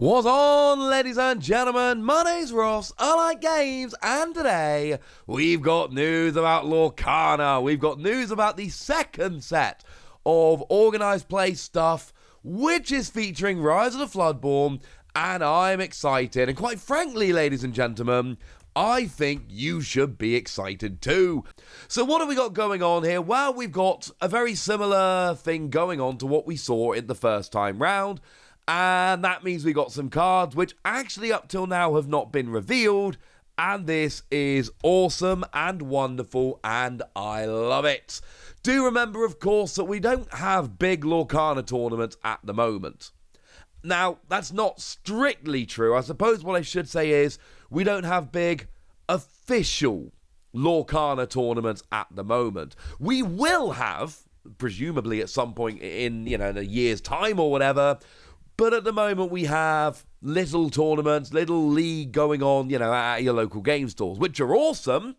What's on, ladies and gentlemen? My name's Ross, I like games, and today we've got news about Lorcana. We've got news about the second set of Organised play stuff, which is featuring Rise of the Floodborn, and I'm excited. And quite frankly, ladies and gentlemen, I think you should be excited too. So what have we got going on here? Well, we've got a very similar thing going on to what we saw in the first time round. And that means we got some cards which actually up till now have not been revealed. And this is awesome and wonderful and I love it. Do remember, of course, that we don't have big Lorcana tournaments at the moment. Now, that's not strictly true. I suppose what I should say is we don't have big official Lorcana tournaments at the moment. We will have, presumably at some point in a year's time or whatever. But at the moment, we have little tournaments, little league going on, at your local game stores, which are awesome,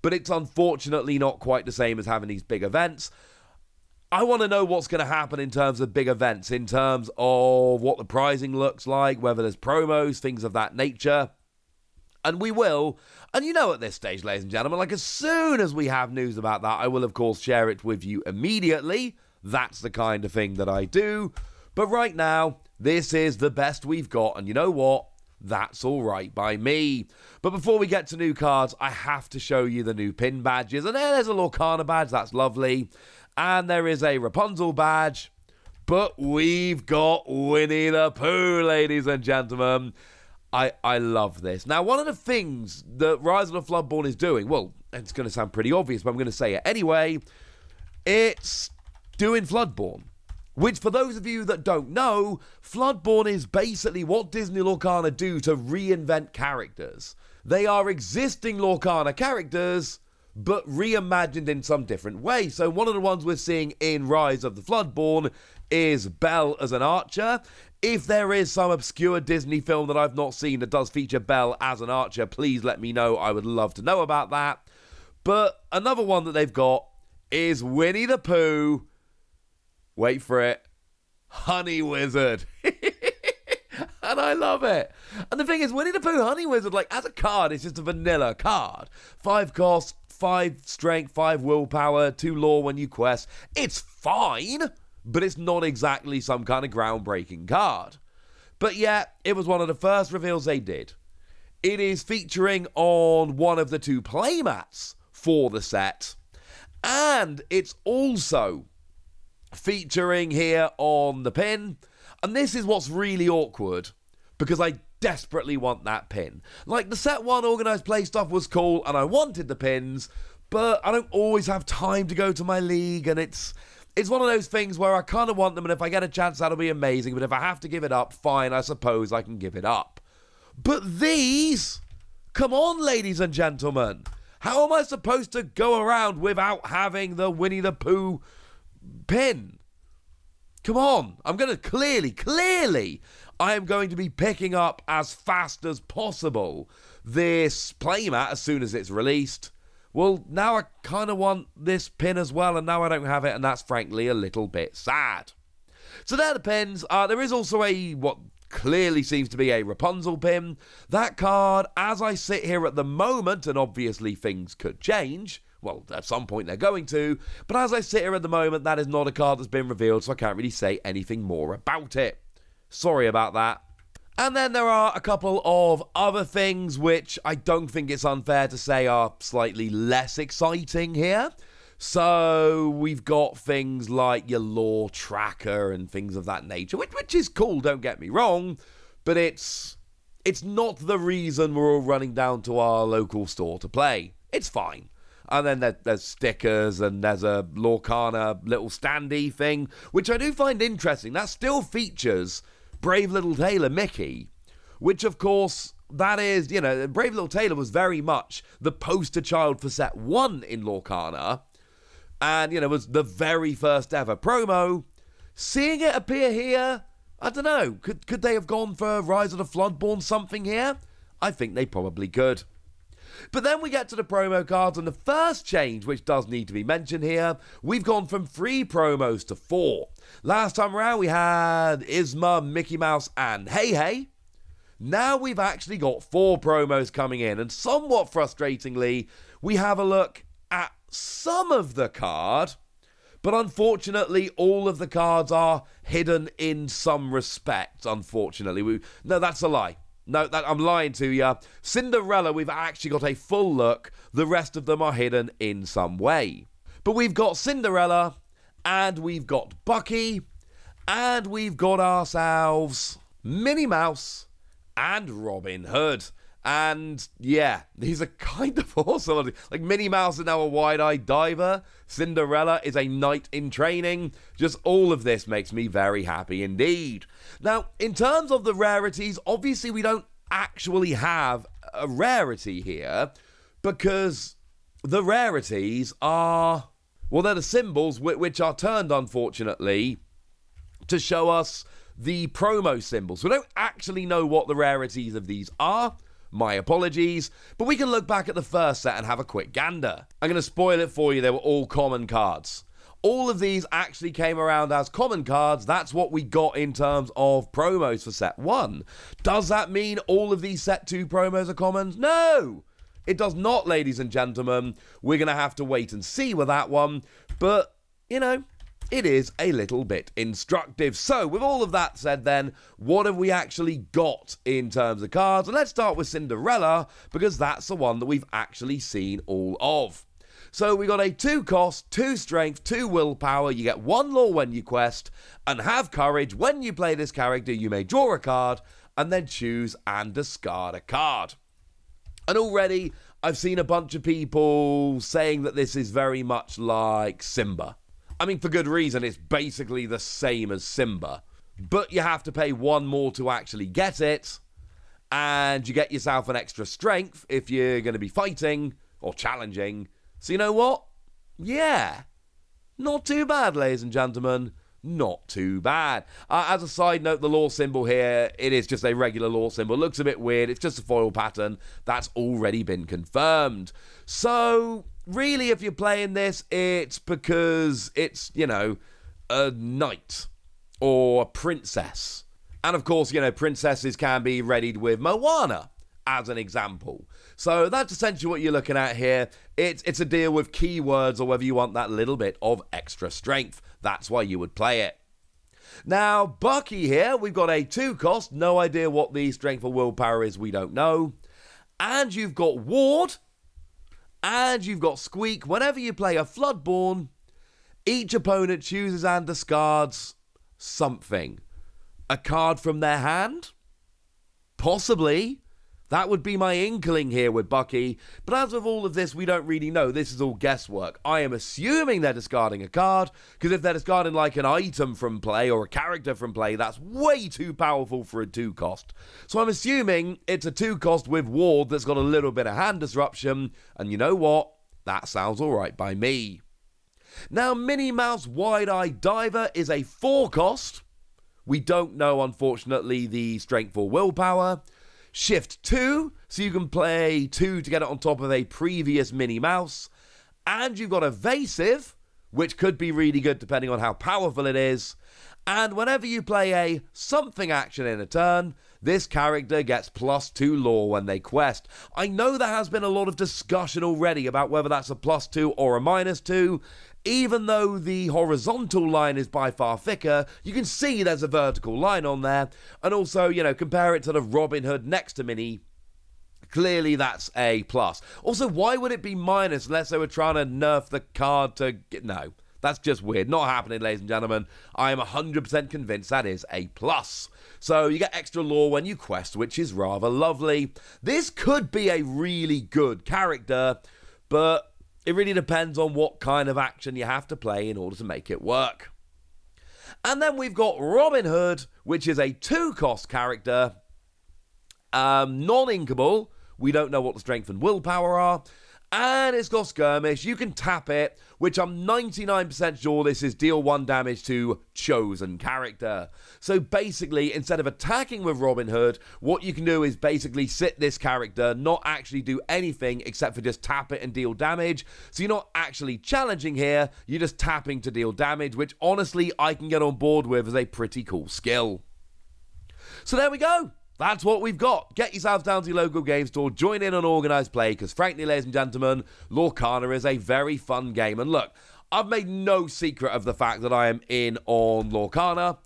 but it's unfortunately not quite the same as having these big events. I want to know what's going to happen in terms of big events, in terms of what the pricing looks like, whether there's promos, things of that nature. And we will, and at this stage, ladies and gentlemen, as soon as we have news about that, I will, of course, share it with you immediately. That's the kind of thing that I do. But right now, this is the best we've got, and you know what? That's all right by me. But before we get to new cards, I have to show you the new pin badges. And there's a Lorcana badge, that's lovely. And there is a Rapunzel badge. But we've got Winnie the Pooh, ladies and gentlemen. I love this. Now, one of the things that Rise of the Floodborn is doing, well, it's going to sound pretty obvious, but I'm going to say it anyway. It's doing Floodborn. Which, for those of you that don't know, Floodborn is basically what Disney Lorcana do to reinvent characters. They are existing Lorcana characters, but reimagined in some different way. So one of the ones we're seeing in Rise of the Floodborn is Belle as an archer. If there is some obscure Disney film that I've not seen that does feature Belle as an archer, please let me know. I would love to know about that. But another one that they've got is Winnie the Pooh. Wait for it. Honey Wizard. And I love it. And the thing is, Winnie the Pooh Honey Wizard, as a card, it's just a vanilla card. 5 cost, 5 strength, 5 willpower, 2 lore when you quest. It's fine, but it's not exactly some kind of groundbreaking card. But yeah, it was one of the first reveals they did. It is featuring on one of the 2 playmats for the set. And it's also featuring here on the pin, and this is what's really awkward because I desperately want that pin. The set 1 Organised play stuff was cool and I wanted the pins, but I don't always have time to go to my league, and it's one of those things where I kind of want them, and if I get a chance that'll be amazing, but if I have to give it up, fine, I suppose I can give it up. But these, come on, ladies and gentlemen, how am I supposed to go around without having the Winnie the Pooh pin? Come on. I'm going to clearly, I am going to be picking up as fast as possible this playmat as soon as it's released. Well, now I kind of want this pin as well, and now I don't have it, and that's frankly a little bit sad. So there are the pins. There is also what clearly seems to be a Rapunzel pin. That card, as I sit here at the moment, and obviously things could change, well, at some point they're going to, but as I sit here at the moment, that is not a card that's been revealed, so I can't really say anything more about it. Sorry about that. And then there are a couple of other things which I don't think it's unfair to say are slightly less exciting here. So we've got things like your lore tracker and things of that nature, which is cool, don't get me wrong, but it's not the reason we're all running down to our local store to play. It's fine. And then there's stickers, and there's a Lorcana little standee thing, which I do find interesting. That still features Brave Little Tailor Mickey, which, of course, that is, Brave Little Tailor was very much the poster child for set 1 in Lorcana, and, was the very first ever promo. Seeing it appear here, I don't know, could they have gone for Rise of the Floodborn something here? I think they probably could. But then we get to the promo cards, and the first change, which does need to be mentioned here, we've gone from 3 promos to 4. Last time around, we had Isma, Mickey Mouse, and Hey Hey. Now we've actually got 4 promos coming in, and somewhat frustratingly, we have a look at some of the card, but unfortunately, all of the cards are hidden in some respect, unfortunately. No, that's a lie. No, I'm lying to you. Cinderella, we've actually got a full look. The rest of them are hidden in some way. But we've got Cinderella, and we've got Bucky, and we've got ourselves Minnie Mouse and Robin Hood. And yeah, these are kind of awesome. Like, Minnie Mouse is now a wide-eyed diver. Cinderella is a knight in training. Just all of this makes me very happy indeed. Now, in terms of the rarities, obviously we don't actually have a rarity here, because the rarities are, well, they're the symbols which are turned, unfortunately, to show us the promo symbols. We don't actually know what the rarities of these are. My apologies, but we can look back at the first set and have a quick gander. I'm going to spoil it for you, they were all common cards. All of these actually came around as common cards. That's what we got in terms of promos for set 1. Does that mean all of these set 2 promos are commons? No! It does not, ladies and gentlemen. We're going to have to wait and see with that one, but, you know, it is a little bit instructive. So, with all of that said then, what have we actually got in terms of cards? And let's start with Cinderella, because that's the one that we've actually seen all of. So, we got a 2 cost, 2 strength, 2 willpower. You get 1 lore when you quest, and have courage. When you play this character, you may draw a card, and then choose and discard a card. And already, I've seen a bunch of people saying that this is very much like Simba. I mean, for good reason, it's basically the same as Simba. But you have to pay 1 more to actually get it. And you get yourself an extra strength if you're going to be fighting or challenging. So you know what? Yeah. Not too bad, ladies and gentlemen. Not too bad. As a side note, the lore symbol here, it is just a regular lore symbol. It looks a bit weird. It's just a foil pattern. That's already been confirmed. So, really, if you're playing this, it's because it's, you know, a knight or a princess. And of course, you know, princesses can be readied with Moana, as an example. So that's essentially what you're looking at here. It's a deal with keywords, or whether you want that little bit of extra strength. That's why you would play it. Now, Bucky here, we've got a 2 cost. No idea what the strength or willpower is, we don't know. And you've got Ward. And you've got Squeak. Whenever you play a Floodborn, each opponent chooses and discards something. A card from their hand? Possibly. That would be my inkling here with Bucky. But as with all of this, we don't really know. This is all guesswork. I am assuming they're discarding a card, because if they're discarding like an item from play or a character from play, that's way too powerful for a 2 cost. So I'm assuming it's a 2 cost with Ward that's got a little bit of hand disruption. And you know what? That sounds alright by me. Now, Minnie Mouse Wide-Eyed Diver is a 4 cost. We don't know, unfortunately, the strength or willpower. Shift 2, so you can play 2 to get it on top of a previous Minnie Mouse. And you've got Evasive, which could be really good depending on how powerful it is. And whenever you play a something action in a turn, this character gets +2 lore when they quest. I know there has been a lot of discussion already about whether that's a +2 or a -2. Even though the horizontal line is by far thicker, you can see there's a vertical line on there. And also, you know, compare it to the Robin Hood next to Minnie. Clearly, that's a plus. Also, why would it be minus unless they were trying to nerf the card to get... No, that's just weird. Not happening, ladies and gentlemen. I am 100% convinced that is a plus. So you get extra lore when you quest, which is rather lovely. This could be a really good character, but it really depends on what kind of action you have to play in order to make it work. And then we've got Robin Hood, which is a 2 cost character. Non-inkable. We don't know what the strength and willpower are. And it's got skirmish. You can tap it, which I'm 99% sure this is deal 1 damage to chosen character. So basically, instead of attacking with Robin Hood, what you can do is basically sit this character, not actually do anything except for just tap it and deal damage. So you're not actually challenging here, you're just tapping to deal damage, which honestly I can get on board with as a pretty cool skill. So there we go. That's what we've got. Get yourselves down to your local game store, join in on Organised Play, because frankly, ladies and gentlemen, Lorcana is a very fun game. And look, I've made no secret of the fact that I am in on Lorcana.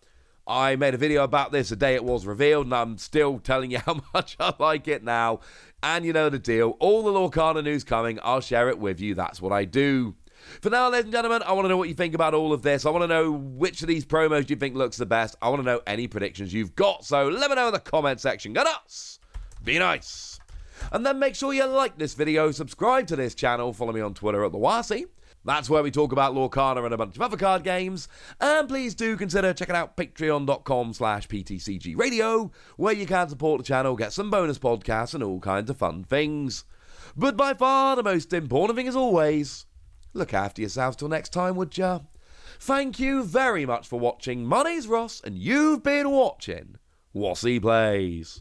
I made a video about this the day it was revealed, and I'm still telling you how much I like it now. And you know the deal. All the Lorcana news coming, I'll share it with you. That's what I do. For now, ladies and gentlemen, I want to know what you think about all of this. I want to know which of these promos you think looks the best. I want to know any predictions you've got. So let me know in the comment section. Go nuts! Be nice! And then make sure you like this video, subscribe to this channel, follow me on Twitter at the Wasi. That's where we talk about Lorcana and a bunch of other card games. And please do consider checking out patreon.com/PTCG Radio, where you can support the channel, get some bonus podcasts and all kinds of fun things. But by far the most important thing as always, look after yourselves till next time, would ya? Thank you very much for watching. My name's Ross, and you've been watching Wasi Plays.